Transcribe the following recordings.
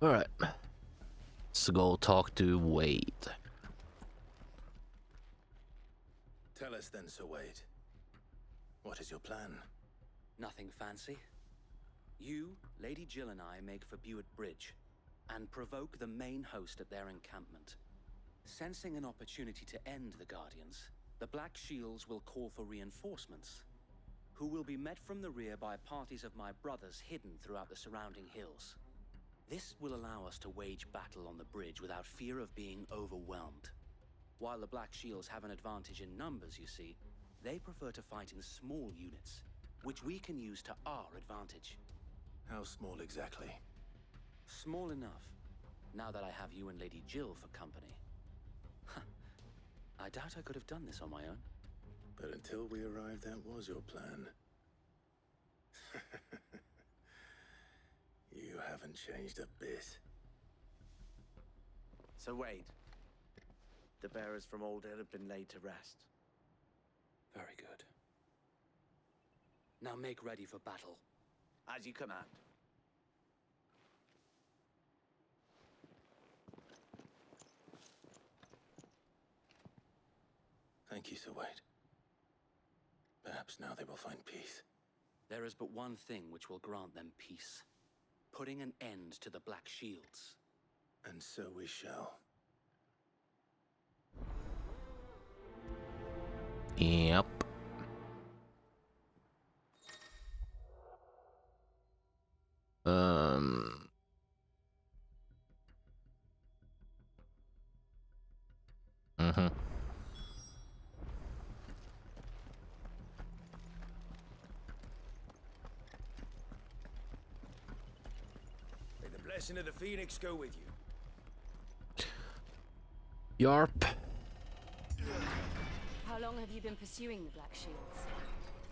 Alright. Let's go talk to Wade. Tell us then, Sir Wade. What is your plan? Nothing fancy. You, Lady Jill and I make for Buett Bridge and provoke the main host at their encampment. Sensing an opportunity to end the Guardians, the Black Shields will call for reinforcements, who will be met from the rear by parties of my brothers hidden throughout the surrounding hills. This will allow us to wage battle on the bridge without fear of being overwhelmed. While the Black Shields have an advantage in numbers, you see, they prefer to fight in small units, which we can use to our advantage. How small exactly? Small enough, now that I have you and Lady Jill for company. I doubt I could have done this on my own. But until we arrived, that was your plan. You haven't changed a bit. So Wade, the bearers from Old Ed have been laid to rest. Very good. Now make ready for battle. As you command. Thank you, Sir Wade. Perhaps now they will find peace. There is but one thing which will grant them peace. Putting an end to the Black Shields. And so we shall. Yep. Mm-hmm. May the blessing of the Phoenix go with you. Yarp. How long have you been pursuing the Black Shields?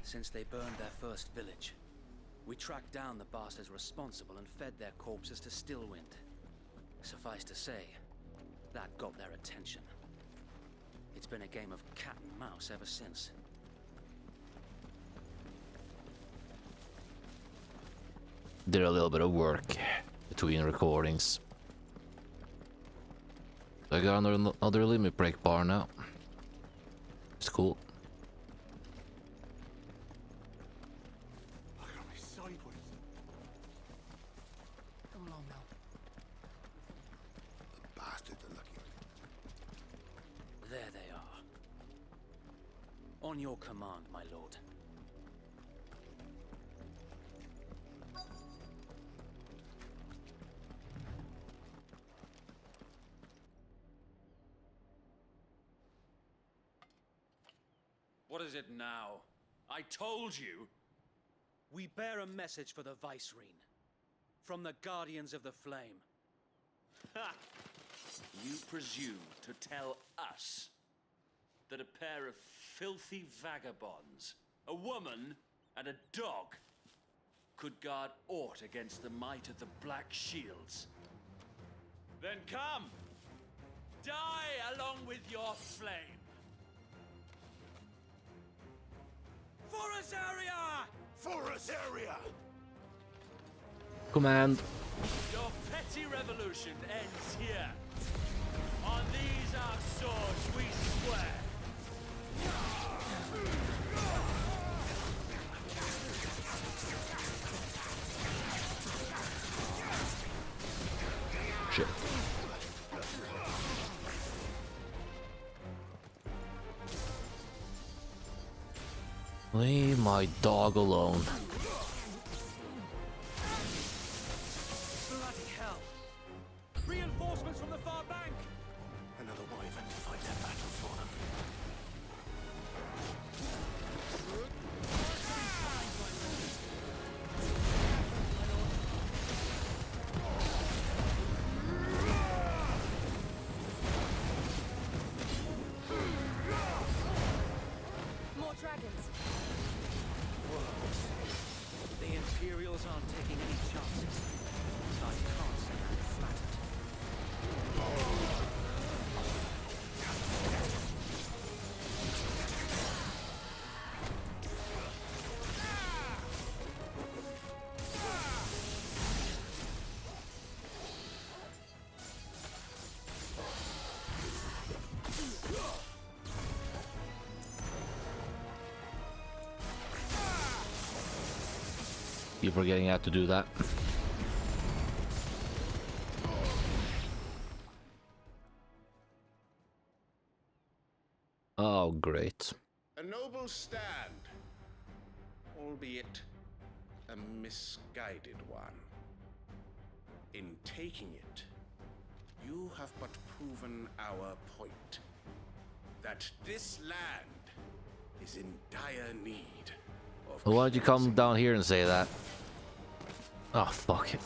Since they burned their first village, we tracked down the bastards responsible and fed their corpses to Stillwind. Suffice to say, that got their attention. It's been a game of cat and mouse ever since. Did a little bit of work between recordings. I got another limit break bar now. It's cool. I got me sideways. Come along now. The bastards are lucky. There they are. On your command, my lord. What is it now? I told you! We bear a message for the Vicereine. From the Guardians of the Flame. Ha! You presume to tell us that a pair of filthy vagabonds, a woman and a dog, could guard aught against the might of the Black Shields? Then come! Die along with your flame! For Azaria! For us area! Command. Your petty revolution ends here. On these our swords we swear. Shit. Leave my dog alone. Bloody hell! Reinforcements from the far bank! Another wyvern to fight their battles for them. More dragons. Keep forgetting how to do that. Oh, great. A noble stand, albeit a misguided one. In taking it, you have but proven our point. That this land is in dire need of Why don't you come cleansing. down here and say that? Oh, fuck it.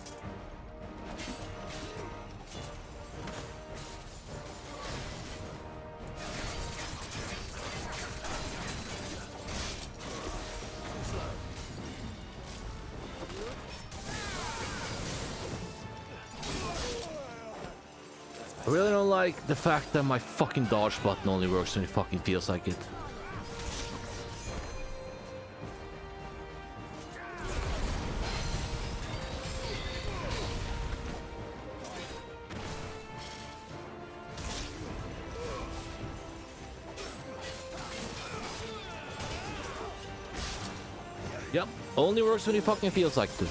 I really don't like the fact that my fucking dodge button only works when it fucking feels like it. Yep, only works when it fucking feels like it.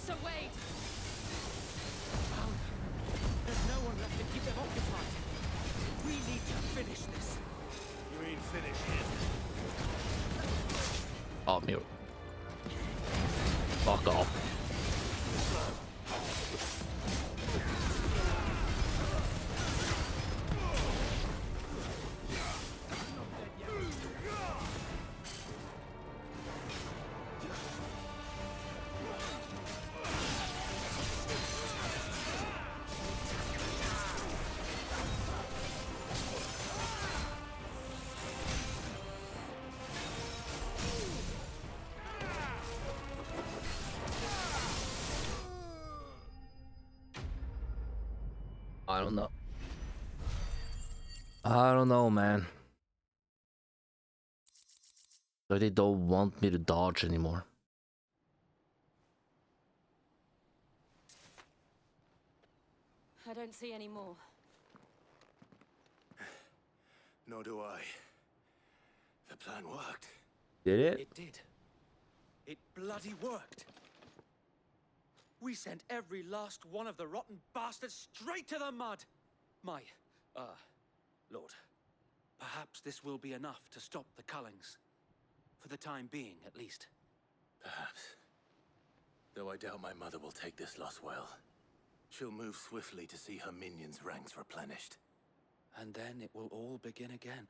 So wait! There's no one left to keep them occupied. We need to finish this. You ain't finished yet. Oh, me. Fuck off. I don't know. I don't know, man. So they don't want me to dodge anymore. I don't see any more. Nor do I. The plan worked. Did it? It did. It bloody worked. We sent every last one of the rotten bastards straight to the mud. My, Lord, perhaps this will be enough to stop the Cullings. For the time being, at least. Perhaps. Though I doubt my mother will take this loss well. She'll move swiftly to see her minions' ranks replenished. And then it will all begin again.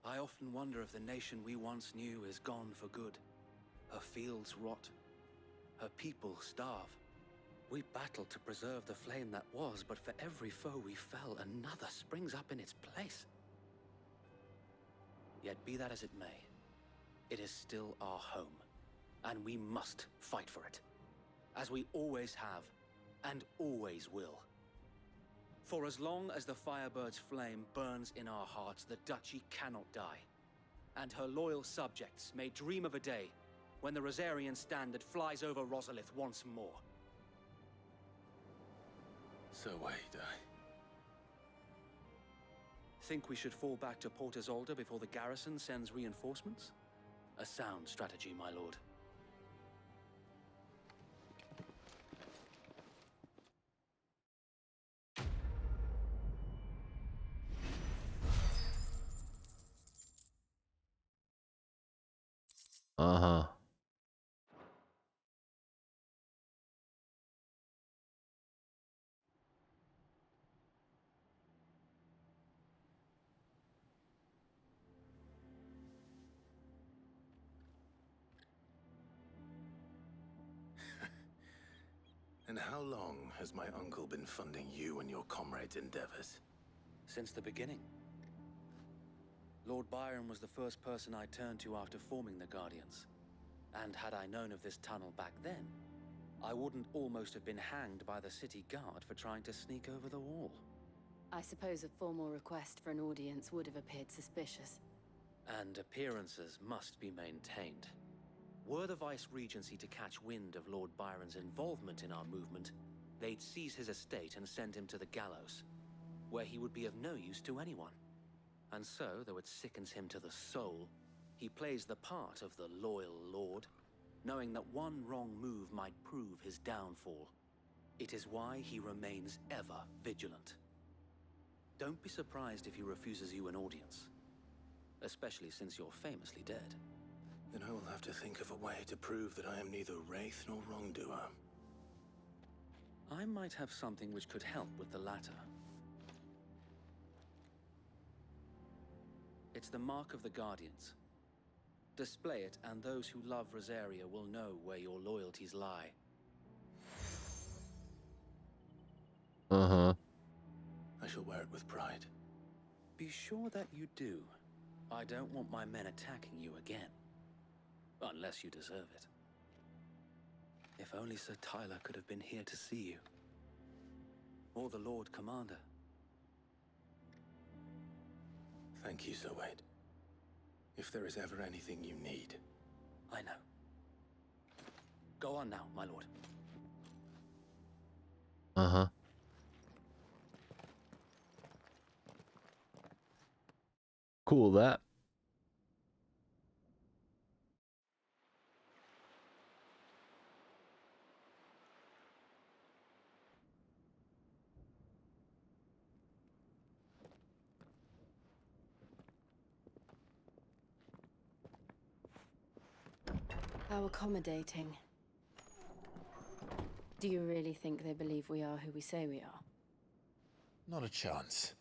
I often wonder if the nation we once knew is gone for good. Her fields rot. Her people starve. We battled to preserve the flame that was, but for every foe we fell, another springs up in its place. Yet be that as it may, it is still our home, and we must fight for it, as we always have, and always will. For as long as the Firebird's flame burns in our hearts, the Duchy cannot die, and her loyal subjects may dream of a day when the Rosarian standard flies over Rosalith once more. So wait, Think we should fall back to Port Isolde before the garrison sends reinforcements? A sound strategy, my lord. Uh-huh. And how long has my uncle been funding you and your comrades' endeavors? Since the beginning. Lord Byron was the first person I turned to after forming the Guardians. And had I known of this tunnel back then, I wouldn't almost have been hanged by the city guard for trying to sneak over the wall. I suppose a formal request for an audience would have appeared suspicious. And appearances must be maintained. Were the Vice-Regency to catch wind of Lord Byron's involvement in our movement, they'd seize his estate and send him to the gallows, where he would be of no use to anyone. And so, though it sickens him to the soul, he plays the part of the loyal lord, knowing that one wrong move might prove his downfall. It is why he remains ever vigilant. Don't be surprised if he refuses you an audience, especially since you're famously dead. Then I will have to think of a way to prove that I am neither wraith nor wrongdoer. I might have something which could help with the latter. It's the mark of the Guardians. Display it, and those who love Rosaria will know where your loyalties lie. Uh-huh. I shall wear it with pride. Be sure that you do. I don't want my men attacking you again. Unless you deserve it. If only Sir Tyler could have been here to see you. Or the Lord Commander. Thank you, Sir Wade. If there is ever anything you need. I know. Go on now, my lord. Uh-huh. Cool, that. How accommodating. Do you really think they believe we are who we say we are? Not a chance.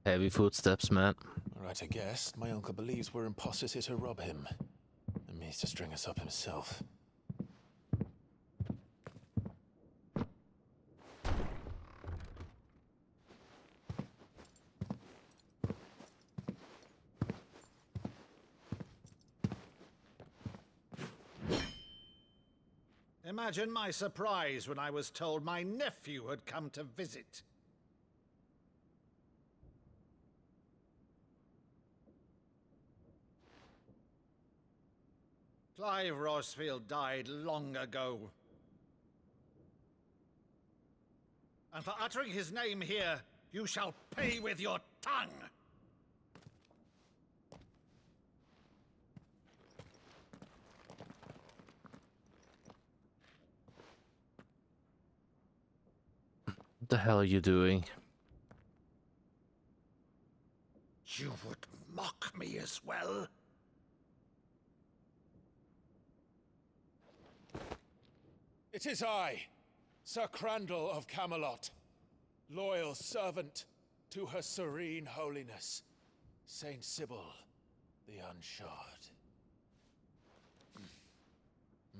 Heavy footsteps, man. Right, I guess. My uncle believes we're imposters here to rob him. And means to string us up himself. Imagine my surprise when I was told my nephew had come to visit. Clive Rosfield died long ago. And for uttering his name here, you shall pay with your tongue! What the hell are you doing? You would mock me as well? It is I, Sir Crandall of Camelot, loyal servant to Her Serene Holiness, Saint Sybil the Unshod.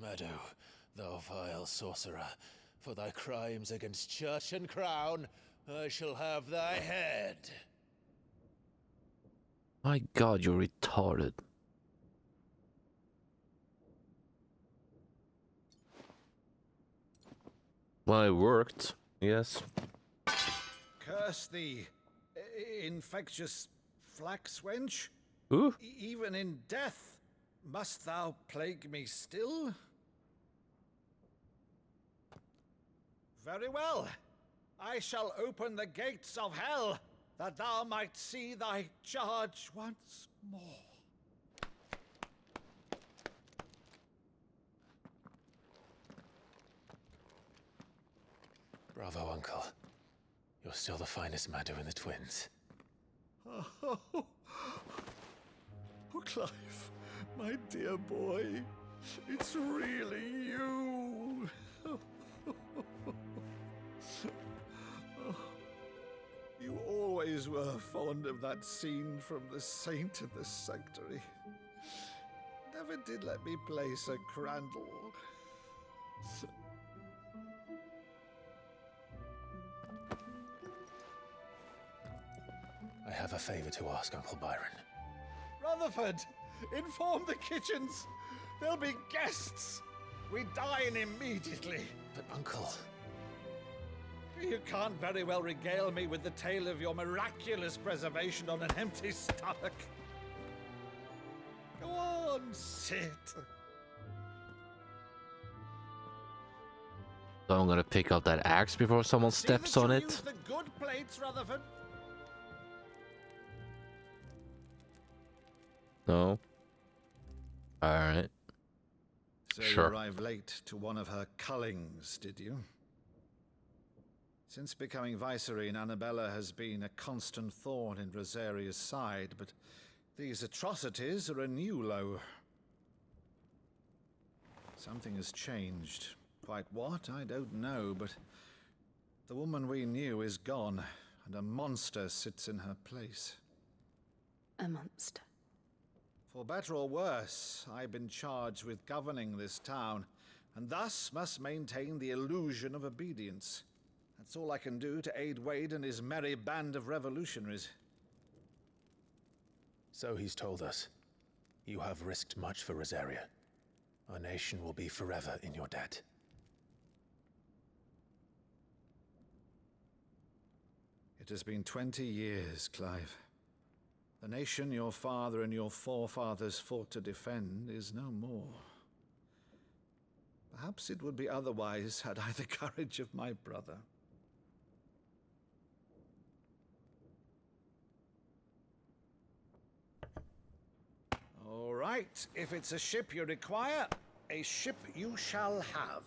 Meadow, thou vile sorcerer, for thy crimes against church and crown, I shall have thy head. My god, you're retarded. Well, it worked, yes. Curse thee, infectious flax wench. Ooh. Even in death, must thou plague me still? Very well. I shall open the gates of hell, that thou might see thy charge once more. Bravo, Uncle. You're still the finest Meadow in the twins. Oh, Clive, my dear boy, it's really you. You always were fond of that scene from The Saint in the Sanctuary. Never did let me play Sir Crandall. I have a favor to ask, Uncle Byron. Rutherford, inform the kitchens. There'll be guests. We dine immediately. But, Uncle... You can't very well regale me with the tale of your miraculous preservation on an empty stomach. Go on, sit. So I'm gonna pick up that axe before someone steps on it. Use the good plates, Rutherford. No. Alright. So Sure. you arrived late to one of her cullings, did you? Since becoming Vicereine, Annabella has been a constant thorn in Rosaria's side, but these atrocities are a new low. Something has changed. Quite what, I don't know, but the woman we knew is gone, and a monster sits in her place. A monster. For better or worse, I've been charged with governing this town, and thus must maintain the illusion of obedience. That's all I can do to aid Wade and his merry band of revolutionaries. So he's told us. You have risked much for Rosaria. Our nation will be forever in your debt. It has been 20 years, Clive. The nation your father and your forefathers fought to defend is no more. Perhaps it would be otherwise had I the courage of my brother. All right, if it's a ship you require, a ship you shall have.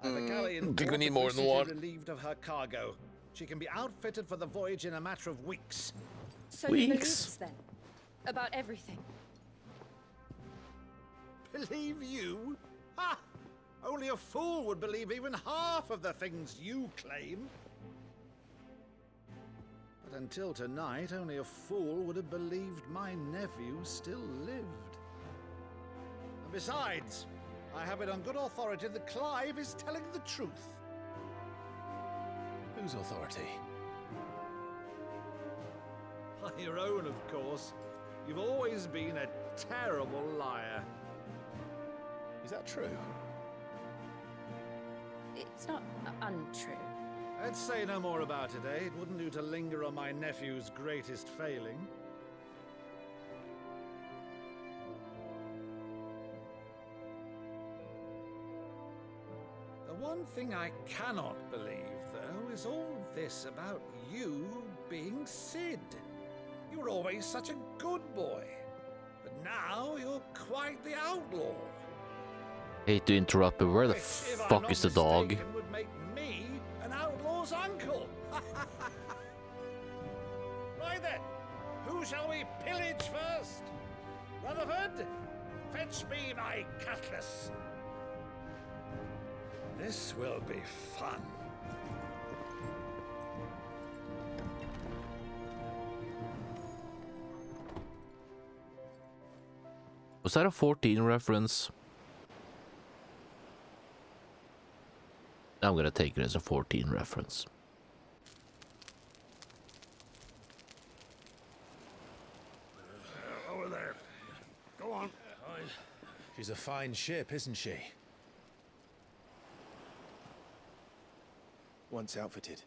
I've a galley in think we port need that more than recently one. relieved of her cargo. She can be outfitted for the voyage in a matter of weeks. So you believe Weeks. us then? About everything? Believe you? Ha! Only a fool would believe even half of the things you claim. But until tonight, only a fool would have believed my nephew still lived. And besides, I have it on good authority that Clive is telling the truth. Whose authority? Your own, of course. You've always been a terrible liar. Is that true? It's not untrue. Let's say no more about it, eh? It wouldn't do to linger on my nephew's greatest failing. The one thing I cannot believe, though, is all this about you being Sid. You were always such a good boy, but now you're quite the outlaw. Hate to interrupt, but where the Which, if I'm fuck not is the dog? mistaken, would make me an outlaw's uncle. Right then, who shall we pillage first? Rutherford, fetch me my cutlass. This will be fun. Was that a 14 reference? I'm gonna take it as a 14 reference. Over there. Go on. She's a fine ship, isn't she? Once outfitted,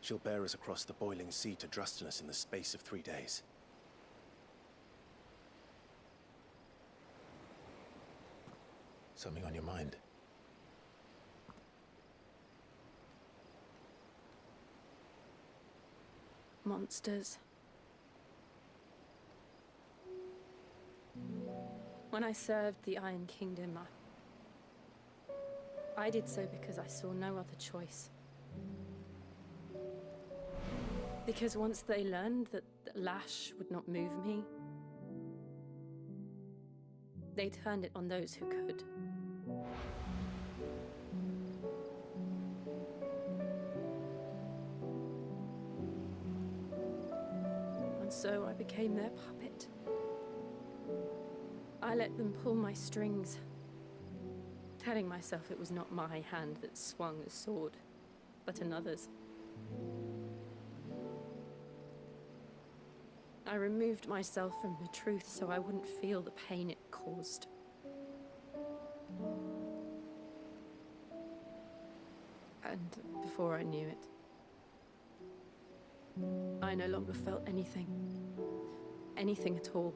she'll bear us across the boiling sea to Drustinus in the space of 3 days. Something on your mind? Monsters. When I served the Iron Kingdom, I did so because I saw no other choice. Because once they learned that the lash would not move me, they turned it on those who could. And so I became their puppet. I let them pull my strings, telling myself it was not my hand that swung the sword, but another's. I removed myself from the truth so I wouldn't feel the pain it caused. And before I knew it, I no longer felt anything. Anything at all.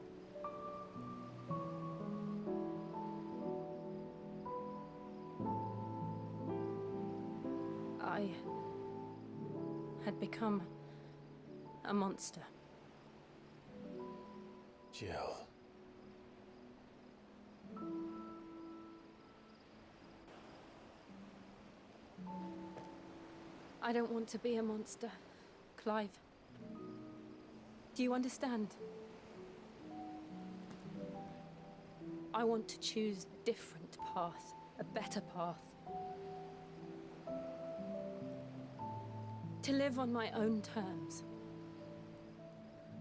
I had become a monster. Kjell. I don't want to be a monster, Clive. Do you understand? I want to choose a different path, a better path. To live on my own terms.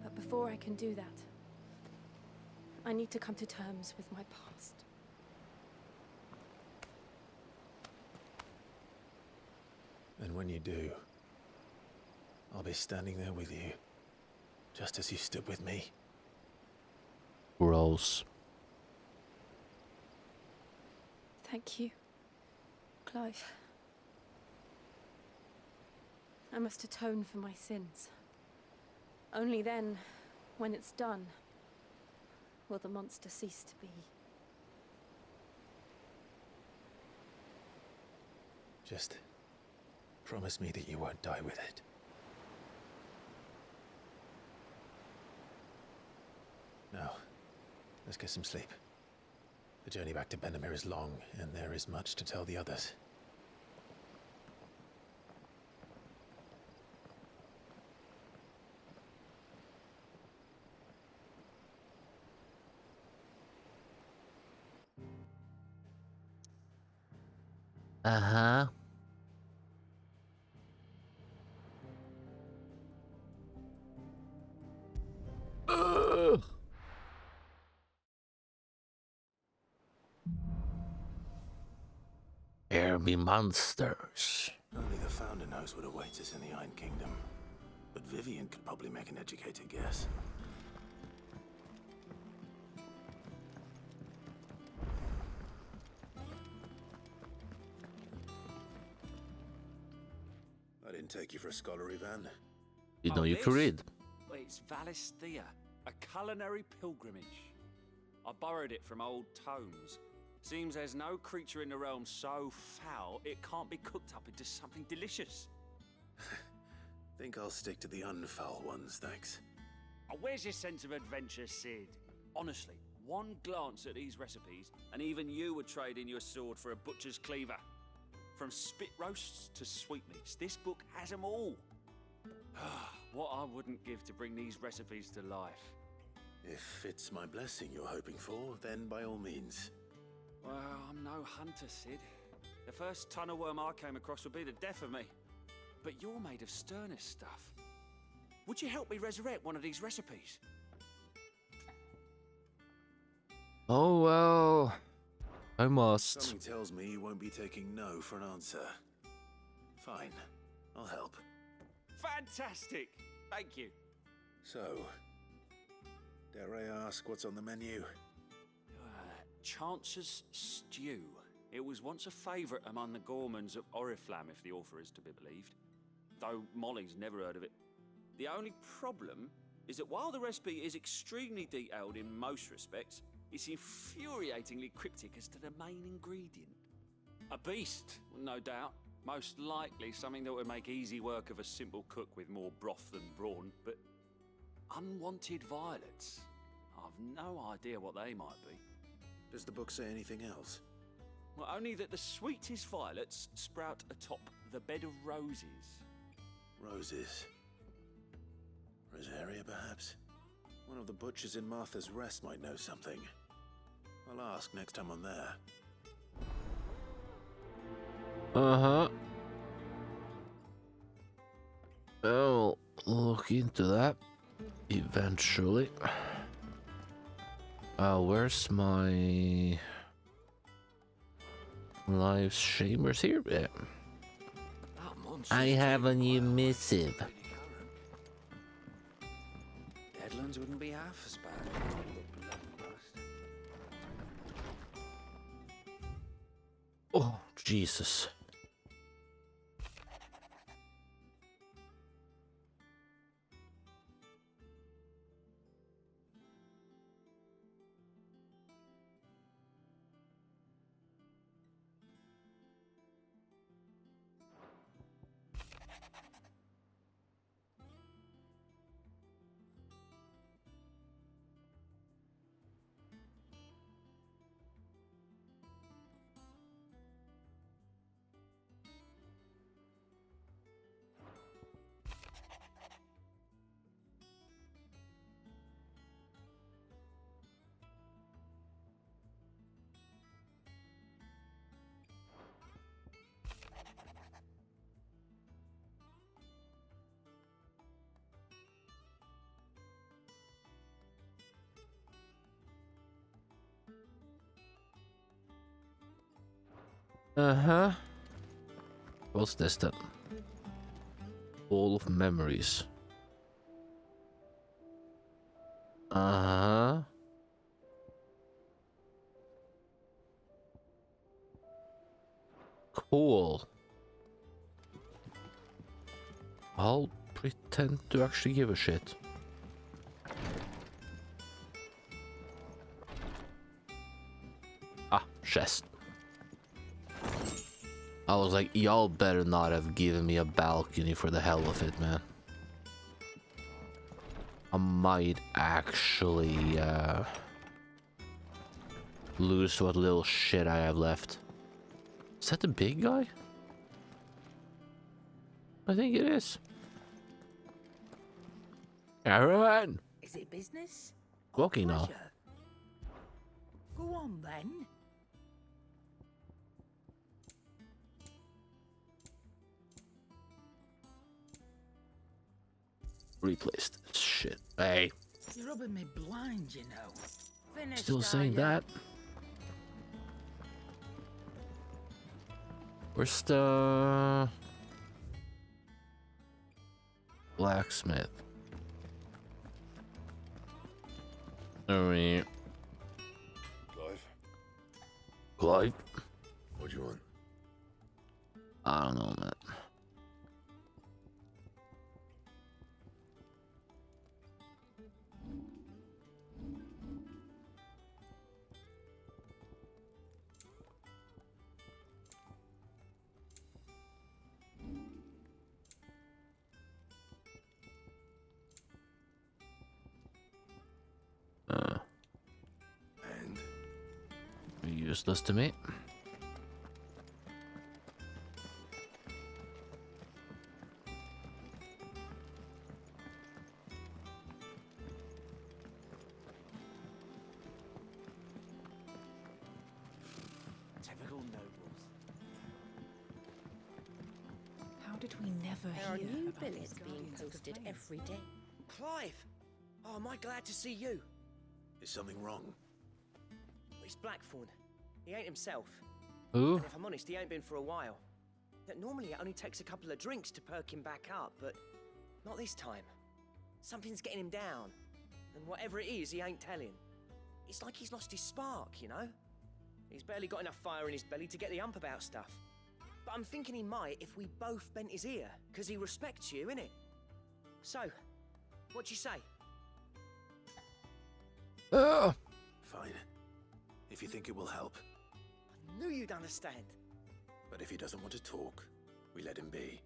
But before I can do that, I need to come to terms with my past. And when you do, I'll be standing there with you, just as you stood with me. Gross. Thank you, Clive. I must atone for my sins. Only then, when it's done, will the monster cease to be. Just promise me that you won't die with it. Now, let's get some sleep. The journey back to Benamir is long, and there is much to tell the others. Uh-huh. There be monsters. Only the Founder knows what awaits us in the Iron Kingdom. But Vivian could probably make an educated guess. I didn't take you for a scholar, Ivan. You know Oh, you could this? read. Well, it's Valisthea, a culinary pilgrimage. I borrowed it from old tomes. Seems there's no creature in the realm so foul it can't be cooked up into something delicious. Think I'll stick to the unfoul ones, thanks. Oh, where's your sense of adventure, Sid? Honestly, one glance at these recipes, and even you would trade in your sword for a butcher's cleaver. From spit roasts to sweetmeats, this book has them all. What I wouldn't give to bring these recipes to life. If it's my blessing you're hoping for, then by all means. Well, I'm no hunter, Sid. The first tunnel worm I came across would be the death of me. But you're made of sterner stuff. Would you help me resurrect one of these recipes? Oh well, I must. Something tells me you won't be taking no for an answer. Fine, I'll help. Fantastic! Thank you. So, dare I ask what's on the menu? Chance's Stew. It was once a favourite among the Gormans of Oriflamme, if the author is to be believed. Though Molly's never heard of it. The only problem is that while the recipe is extremely detailed in most respects, it's infuriatingly cryptic as to the main ingredient. A beast, no doubt. Most likely something that would make easy work of a simple cook with more broth than brawn, but unwanted violets. I've no idea what they might be. Does the book say anything else? Well, only that the sweetest violets sprout atop the bed of roses. Roses. Rosaria, perhaps? One of the butchers in Martha's Rest might know something. I'll ask next time I'm there. Uh-huh. I'll look into that eventually. Where's my live chambers here? Yeah. I have a new missive. Deadlands vagabonds wouldn't be half as bad. Oh, Jesus. Uh-huh. What's this then? All of memories. Uh-huh. Cool. I'll pretend to actually give a shit. Ah, chest. I was like, y'all better not have given me a balcony for the hell of it, man. I might actually lose what little shit I have left. Is that the big guy? I think it is. Aaron! Is it business? Walking now. Pleasure? Go on then. Replace this shit. Hey. You're rubbing me blind, you know. Finished, Still are saying ya? that? Where's the blacksmith? Alright. Clive? What do you want? I don't know, man. And Useless to me. Typical nobles. How did we never There are hear new about billets these being guardians of the posted flame? every day. Clive! Oh, am I glad to see you? is something wrong? He's Blackthorn. He ain't himself. Who? And if I'm honest, he ain't been for a while. Normally it only takes a couple of drinks to perk him back up, but not this time. Something's getting him down. And whatever it is, he ain't telling. It's like he's lost his spark, you know? He's barely got enough fire in his belly to get the ump about stuff. But I'm thinking he might if we both bent his ear, because he respects you, innit? So, what do you say? Fine. If you think it will help. I knew you'd understand. But if he doesn't want to talk, we let him be.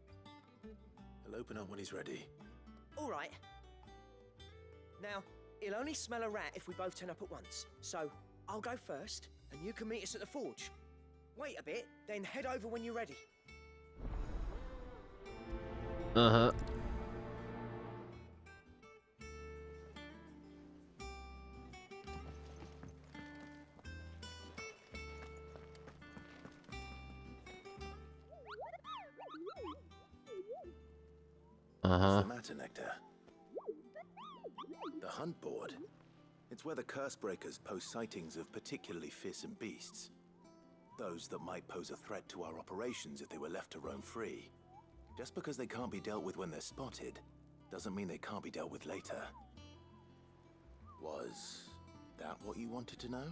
He'll open up when he's ready. All right. Now, he'll only smell a rat if we both turn up at once. So, I'll go first, and you can meet us at the forge. Wait a bit, then head over when you're ready. Uh-huh. What's the matter, Nectar? The hunt board? It's where the curse breakers post sightings of particularly fearsome beasts. Those that might pose a threat to our operations if they were left to roam free. Just because they can't be dealt with when they're spotted, doesn't mean they can't be dealt with later. Was that what you wanted to know?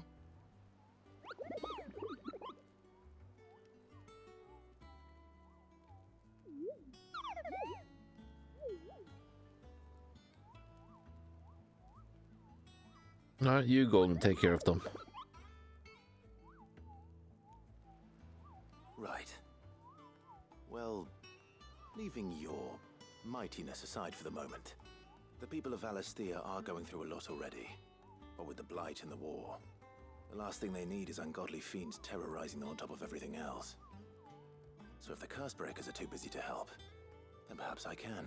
Alright, you go and take care of them. Right. Well, leaving your mightiness aside for the moment, the people of Valisthea are going through a lot already. But with the Blight and the war, the last thing they need is ungodly fiends terrorizing them on top of everything else. So if the Cursebreakers are too busy to help, then perhaps I can.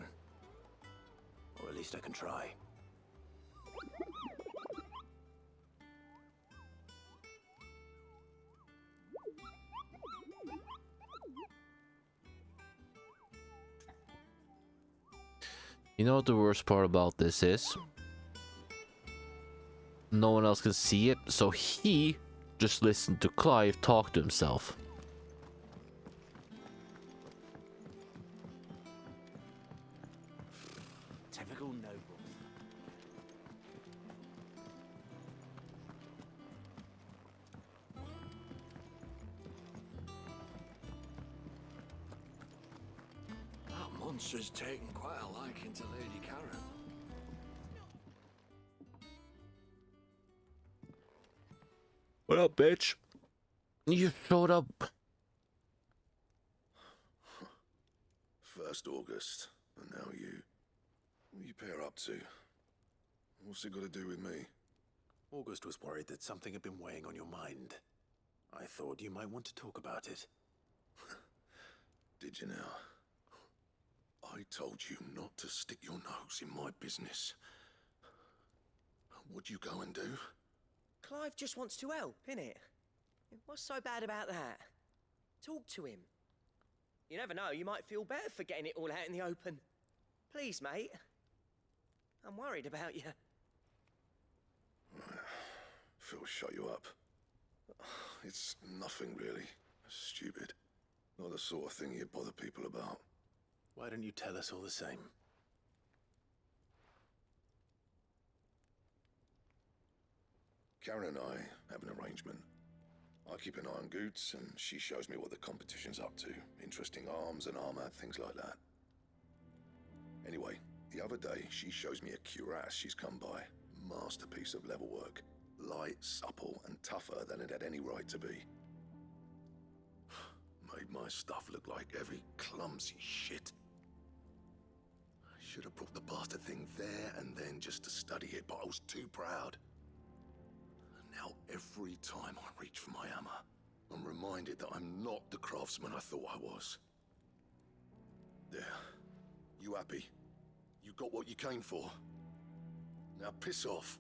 Or at least I can try. You know what the worst part about this is? No one else can see it, so he just listened to Clive talk to himself. Typical noble. That monster's taken quite a liking to Lady Karen. What up, bitch? You showed up. First August, and now you. What are you pair up to? What's it got to do with me? August was worried that something had been weighing on your mind. I thought you might want to talk about it. Did you now? I told you not to stick your nose in my business. What'd you go and do? Clive just wants to help, innit? What's so bad about that? Talk to him. You never know, you might feel better for getting it all out in the open. Please, mate. I'm worried about you. Phil shut you up. It's nothing really. Stupid. Not the sort of thing you bother people about. Why don't you tell us all the same? Karen and I have an arrangement. I keep an eye on Goots, and she shows me what the competition's up to. Interesting arms and armor, things like that. Anyway, the other day, she shows me a cuirass she's come by. Masterpiece of level work. Light, supple, and tougher than it had any right to be. Made my stuff look like every clumsy shit. I should have brought the bastard thing there and then just to study it, but I was too proud. Now, every time I reach for my hammer, I'm reminded that I'm not the craftsman I thought I was. There. You happy? You got what you came for? Now piss off.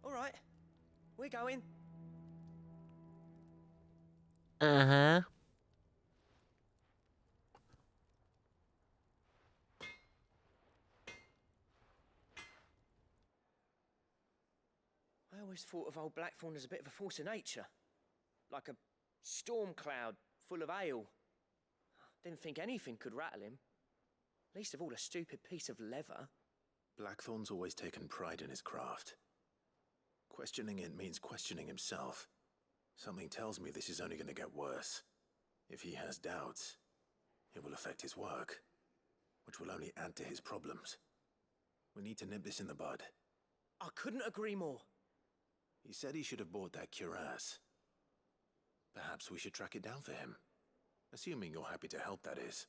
All right. We're going. Uh-huh. I always thought of old Blackthorn as a bit of a force of nature. Like a storm cloud full of ale. Didn't think anything could rattle him. Least of all a stupid piece of leather. Blackthorn's always taken pride in his craft. Questioning it means questioning himself. Something tells me this is only going to get worse. If he has doubts, it will affect his work, which will only add to his problems. We need to nip this in the bud. I couldn't agree more. He said he should have bought that cuirass. Perhaps we should track it down for him. Assuming you're happy to help, that is.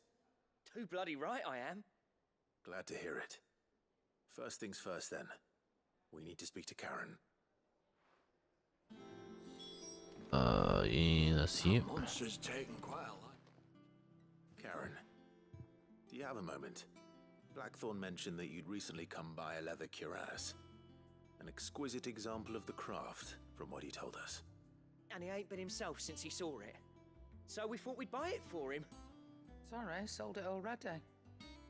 Too bloody right I am. Glad to hear it. First things first, then. We need to speak to Karen. Yeah, let's see. Monster's taken quite a lot. Karen, do you have a moment? Blackthorn mentioned that you'd recently come by a leather cuirass. An exquisite example of the craft, from what he told us. And he ain't been himself since he saw it. So we thought we'd buy it for him. Sorry, sold it already.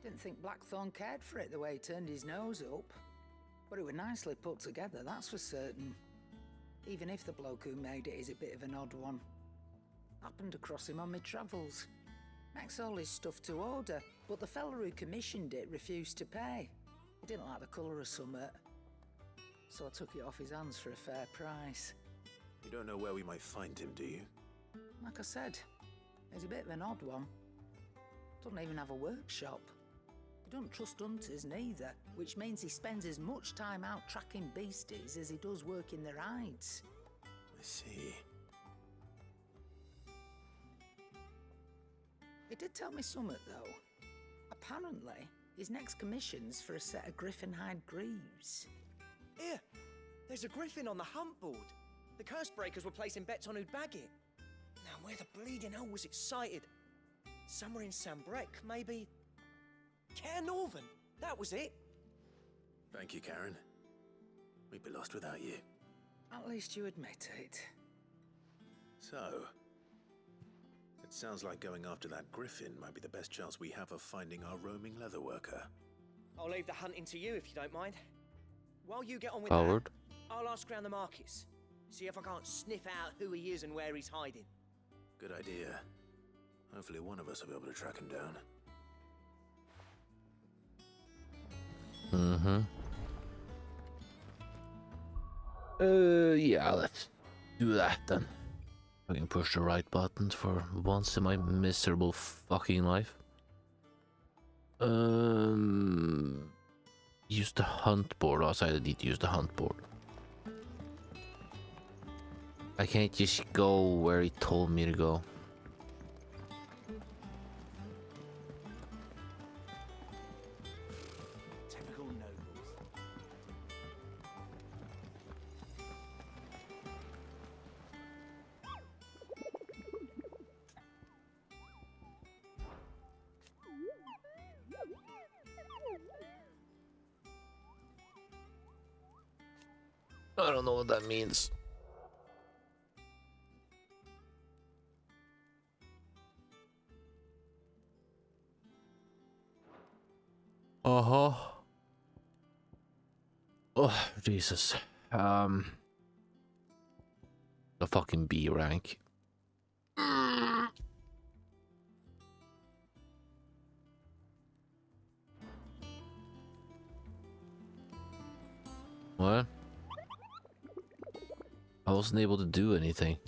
Didn't think Blackthorn cared for it the way he turned his nose up. But it was nicely put together, that's for certain. Even if the bloke who made it is a bit of an odd one. Happened across him on my travels. Makes all his stuff to order, but the fella who commissioned it refused to pay. He didn't like the colour of summit. so I took it off his hands for a fair price. You don't know where we might find him, do you? Like I said, he's a bit of an odd one. Doesn't even have a workshop. He don't trust hunters neither, which means he spends as much time out tracking beasties as he does working their hides. I see. He did tell me something, though. Apparently, his next commission's for a set of griffin hide greaves. Here, there's a griffin on the hunt board. The curse breakers were placing bets on who'd bag it. Now, where the bleeding hell was it sighted? Somewhere in Sambrec, maybe. Care Northern, that was it. Thank you, Karen. We'd be lost without you. At least you admit it. So, it sounds like going after that griffin might be the best chance we have of finding our roaming leatherworker. I'll leave the hunting to you if you don't mind. While you get on with Howard. that, I'll ask around the markets. See if I can't sniff out who he is and where he's hiding. Good idea. Hopefully one of us will be able to track him down. Yeah, let's do that then. I can push the right button for once in my miserable fucking life. Use the hunt board. Also, I need to use the hunt board. I can't just go where he told me to go. Typical nobles. I don't know what that means. Oh, Jesus. The fucking B rank. What? I wasn't able to do anything.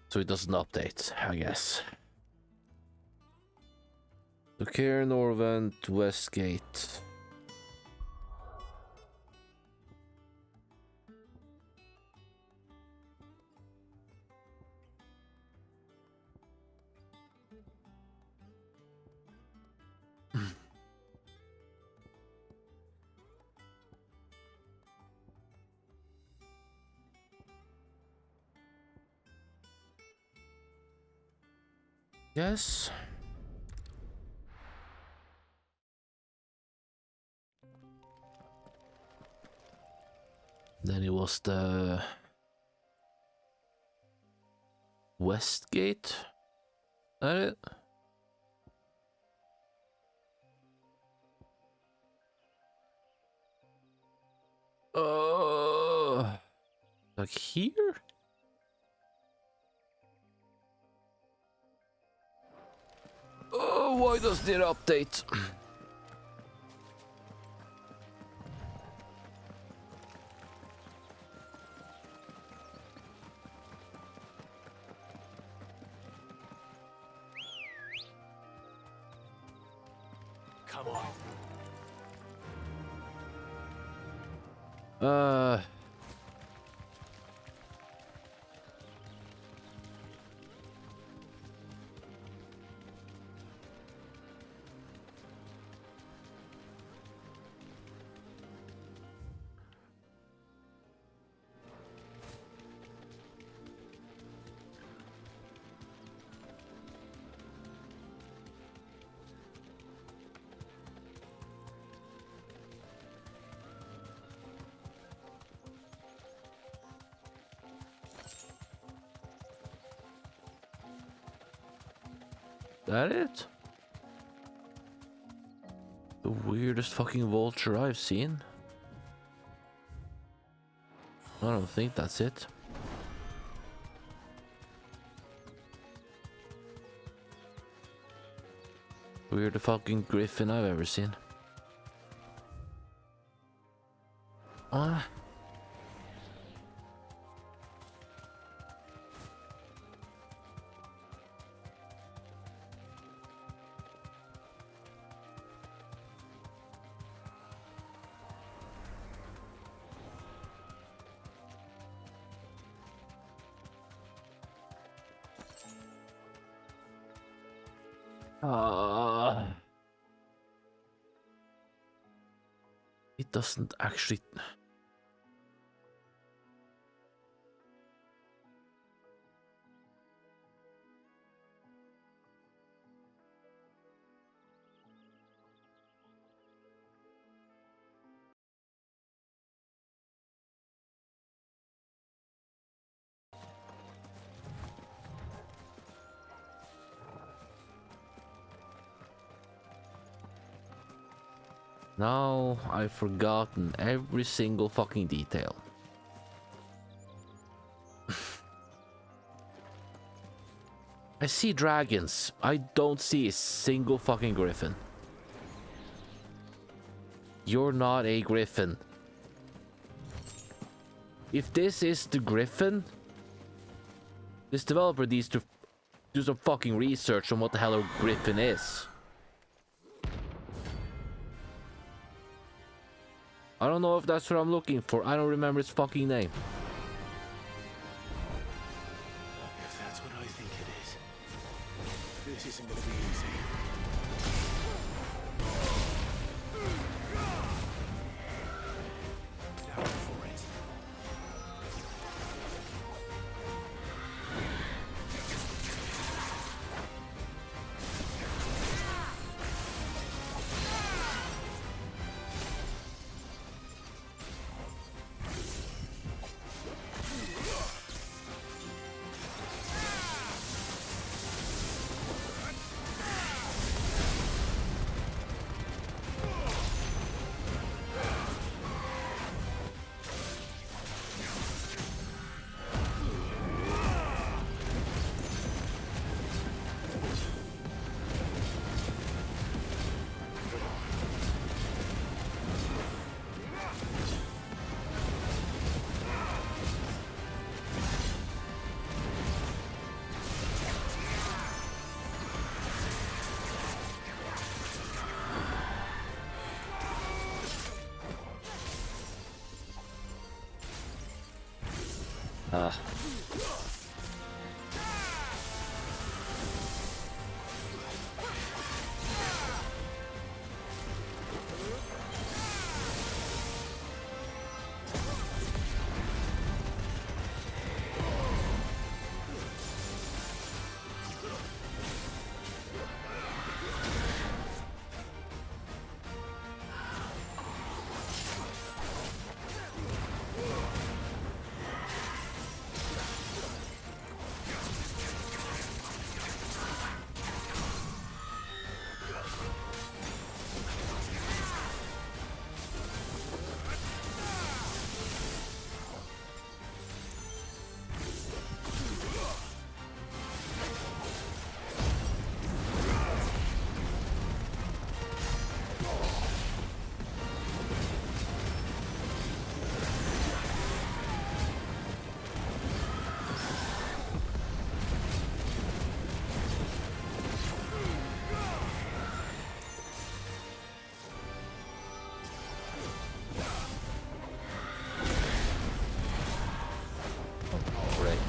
So it doesn't update, I guess. So Cairn, Norvent, Westgate. Yes. Then it was the Westgate. That it? Like here? Oh, why doesn't it update? Come on. That it? The weirdest fucking vulture I've seen. I don't think that's it. We're the fucking griffin I've ever seen. Ah. It doesn't actually. Now I've forgotten every single fucking detail. I see dragons. I don't see a single fucking griffin. You're not a griffin. If this is the griffin, this developer needs to do some fucking research on what the hell a griffin is. I don't know if that's what I'm looking for. I don't remember its fucking name. If that's what I think it is, this isn't gonna be easy. Now for it.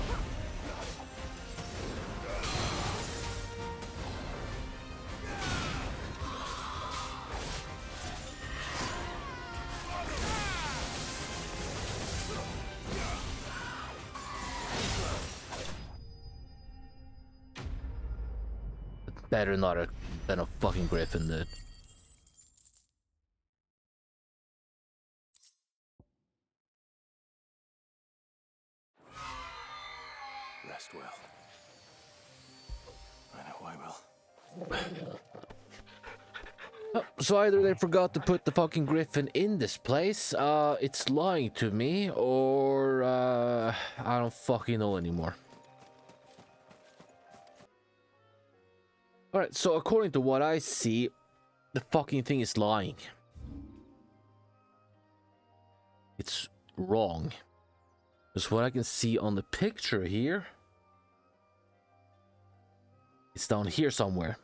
Better not than a fucking griffin, dude. Rest well. I know I will. So either they forgot to put the fucking griffin in this place, it's lying to me, or I don't fucking know anymore. Alright, so according to what I see, the fucking thing is lying. It's wrong. Because what I can see on the picture here, it's down here somewhere.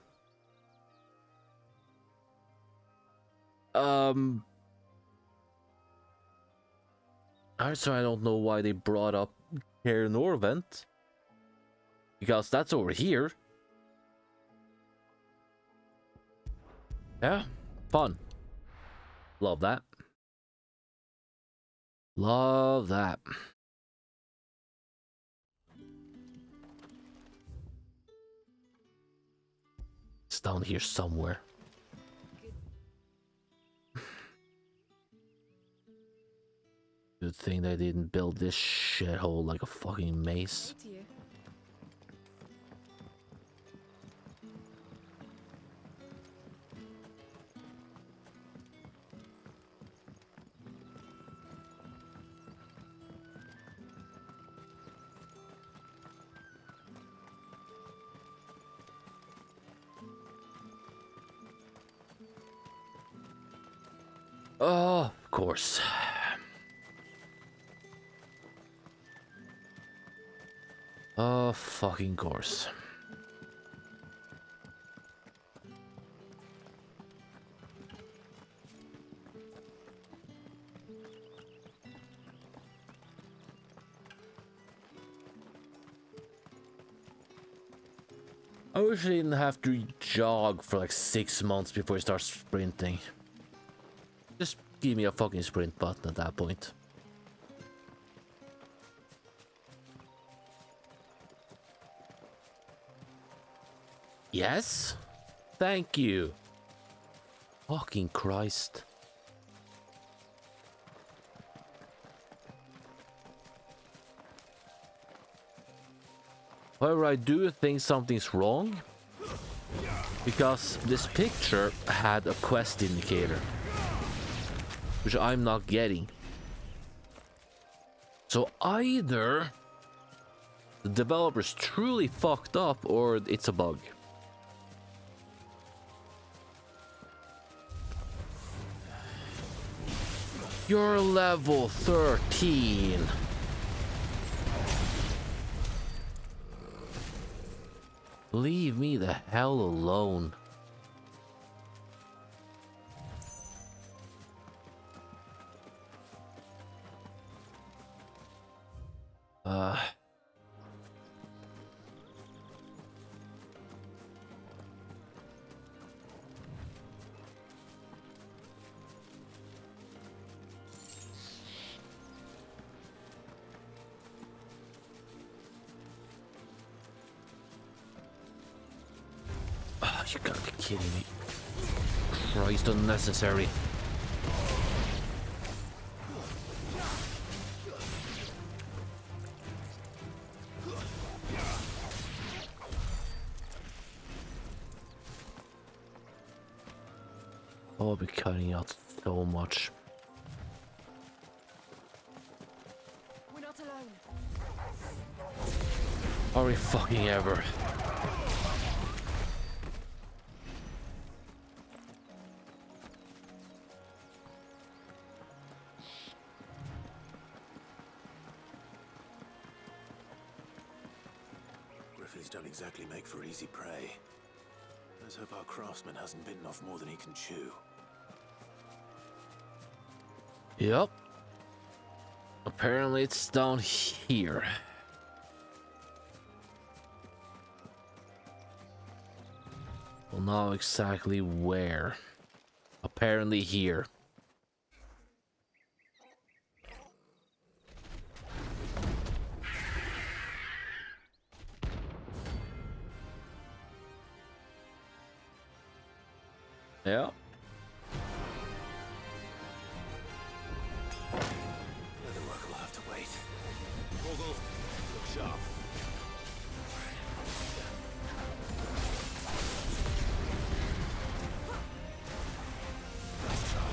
I'm sorry, I don't know why they brought up Care Norvent. Because that's over here. Yeah, fun. Love that. Love that. It's down here somewhere. Good thing they didn't build this shithole like a fucking maze. Oh, of course. Oh, fucking course. I wish I didn't have to jog for like 6 months before I start sprinting. Just give me a fucking sprint button at that point. Yes? Thank you. Fucking Christ. However, I do think something's wrong. Because this picture had a quest indicator. Which I'm not getting. So either the developers truly fucked up or it's a bug. You're level 13. Leave me the hell alone. Oh, you gotta be kidding me. Christ, unnecessary. Oh, I'll be cutting out so much. We're not alone. Are we fucking ever? Griffins don't exactly make for easy prey. Let's hope our craftsman hasn't bitten off more than he can chew. Yep. Apparently it's down here. Well, not exactly where. Apparently here. Yeah. The work will have to wait. Vogel, look sharp. Let's try.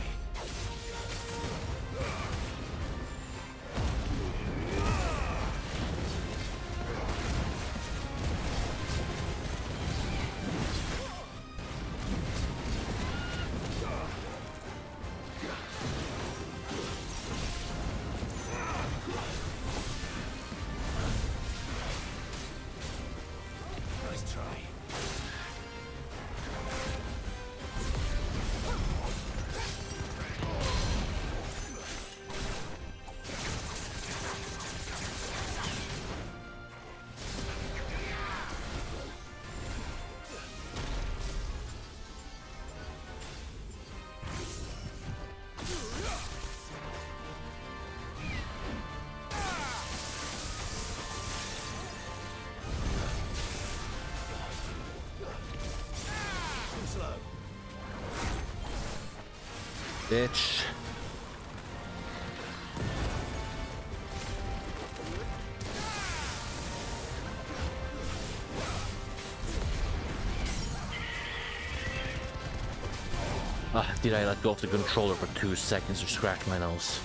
Bitch. Ah, did I let go of the controller for 2 seconds to scratch my nose?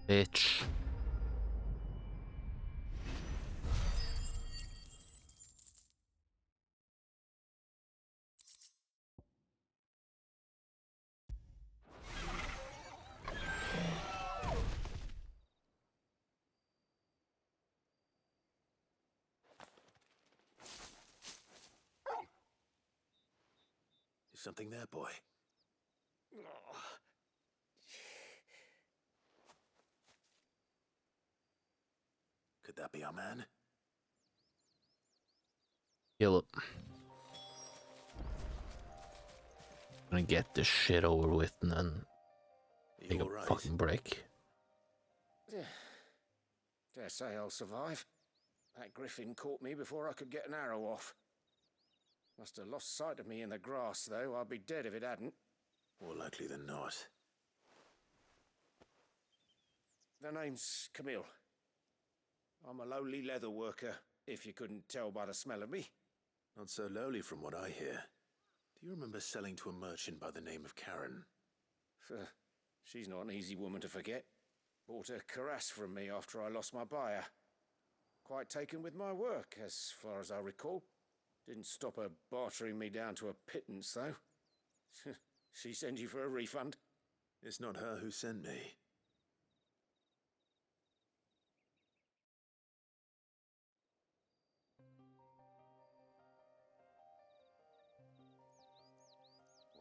Bitch. Is something there, boy? Could that be our man? Kill it. Gonna get this shit over with and then take a fucking break. Dare say I'll survive. That griffin caught me before I could get an arrow off. Must have lost sight of me in the grass, though. I'd be dead if it hadn't. More likely than not. The name's Camille. I'm a lowly leather worker, if you couldn't tell by the smell of me. Not so lowly from what I hear. Do you remember selling to a merchant by the name of Karen? She's not an easy woman to forget. Bought a cuirass from me after I lost my buyer. Quite taken with my work, as far as I recall. Didn't stop her bartering me down to a pittance, though. She sent you for a refund? It's not her who sent me.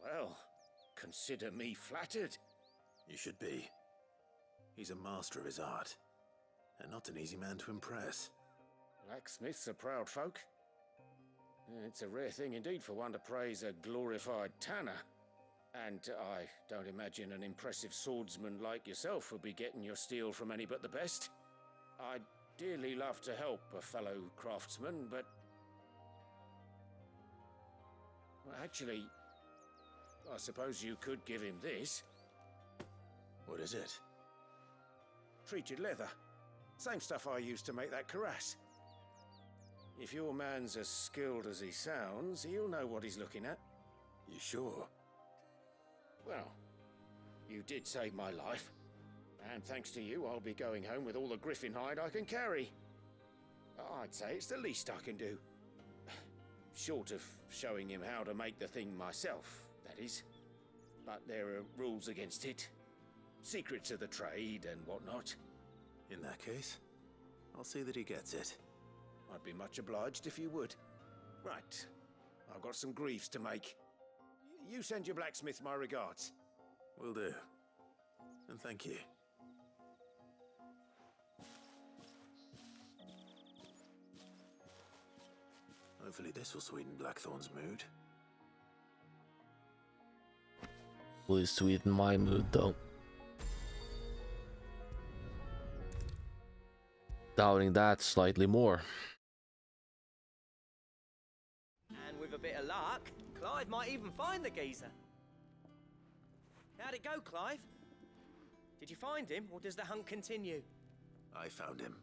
Well, consider me flattered. You should be. He's a master of his art, and not an easy man to impress. Blacksmiths are proud folk. It's a rare thing indeed for one to praise a glorified tanner. And I don't imagine an impressive swordsman like yourself would be getting your steel from any but the best. I'd dearly love to help a fellow craftsman, but... well, actually, I suppose you could give him this. What is it? Treated leather. Same stuff I used to make that cuirass. If your man's as skilled as he sounds, he'll know what he's looking at. You sure? Well, you did save my life. And thanks to you, I'll be going home with all the griffin hide I can carry. I'd say it's the least I can do. Short of showing him how to make the thing myself, that is. But there are rules against it. Secrets of the trade and whatnot. In that case, I'll see that he gets it. I'd be much obliged if you would. Right. I've got some griefs to make. You send your blacksmith my regards. Will do. And thank you. Hopefully this will sweeten Blackthorn's mood. Will it sweeten my mood though? Doubting that slightly more. And with a bit of luck, Clive might even find the geezer. How'd it go, Clive? Did you find him, or does the hunt continue? I found him.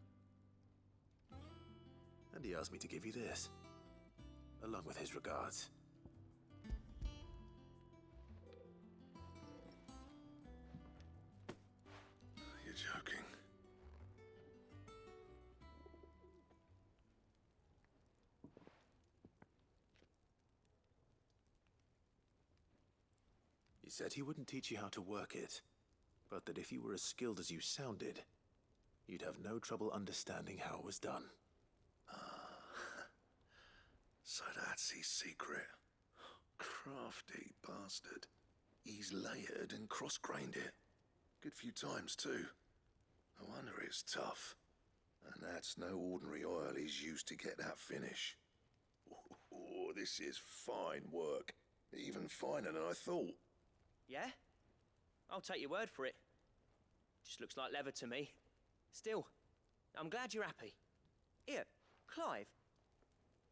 And he asked me to give you this, along with his regards. You're joking. He said he wouldn't teach you how to work it, but that if you were as skilled as you sounded, you'd have no trouble understanding how it was done. So that's his secret. Crafty bastard. He's layered and cross-grained it. Good few times, too. No wonder it's tough. And that's no ordinary oil he's used to get that finish. Oh, this is fine work. Even finer than I thought. Yeah? I'll take your word for it. Just looks like leather to me. Still, I'm glad you're happy. Here, Clive.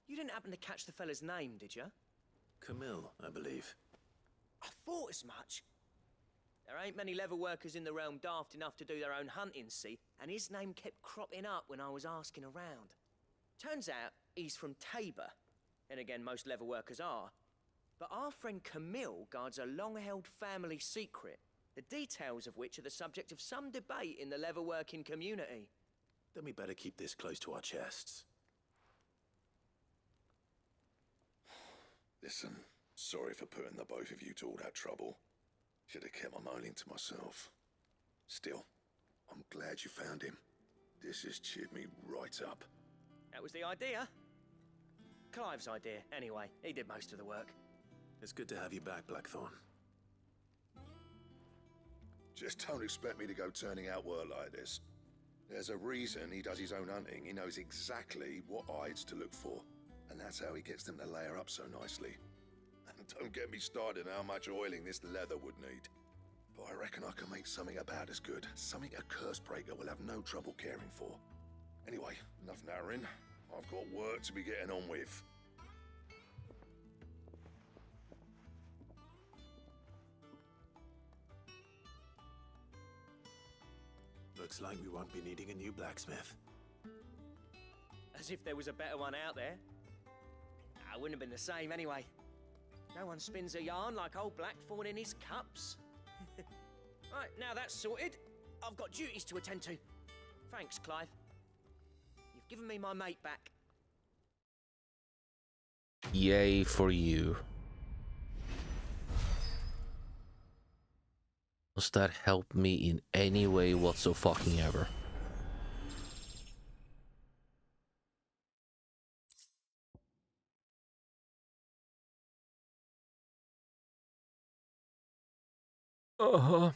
You didn't happen to catch the fella's name, did you? Camille, I believe. I thought as much. There ain't many leather workers in the realm daft enough to do their own hunting, see? And his name kept cropping up when I was asking around. Turns out he's from Tabor. And again, most leather workers are. But our friend Camille guards a long-held family secret, the details of which are the subject of some debate in the leather-working community. Then we better keep this close to our chests. Listen, sorry for putting the both of you to all that trouble. Should have kept my moaning to myself. Still, I'm glad you found him. This has cheered me right up. That was the idea. Clive's idea, anyway. He did most of the work. It's good to have you back, Blackthorn. Just don't expect me to go turning out work like this. There's a reason he does his own hunting. He knows exactly what hides to look for. And that's how he gets them to layer up so nicely. And don't get me started on how much oiling this leather would need. But I reckon I can make something about as good. Something a curse-breaker will have no trouble caring for. Anyway, enough narrowing. I've got work to be getting on with. Looks like we won't be needing a new blacksmith. As if there was a better one out there. It wouldn't have been the same anyway. No one spins a yarn like old Blackthorn in his cups. Right, now that's sorted. I've got duties to attend to. Thanks, Clive. You've given me my mate back. Yay for you. Does that help me in any way whatsoever? Uh-huh.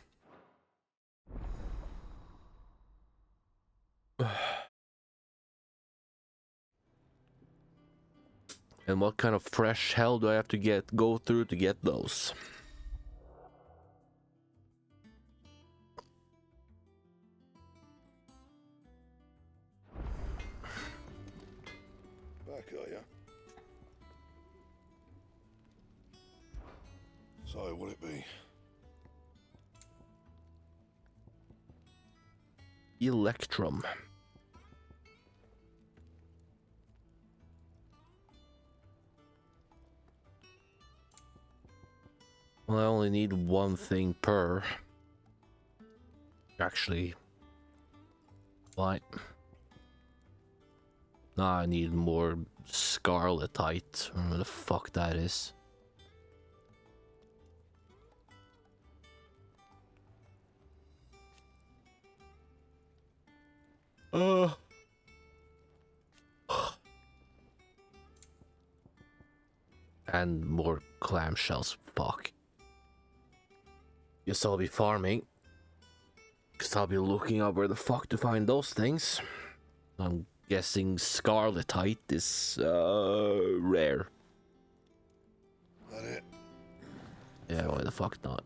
And what kind of fresh hell do I have to go through to get those? Back, are ya? So, what'll it be? Electrum. Well, I only need one thing per. Actually, why? Now I need more scarletite, or whatever the fuck that is. And more clamshells, fuck. Guess I'll be farming. Cause I'll be looking up where the fuck to find those things. I'm guessing scarletite is rare. That it? Yeah, why the fuck not?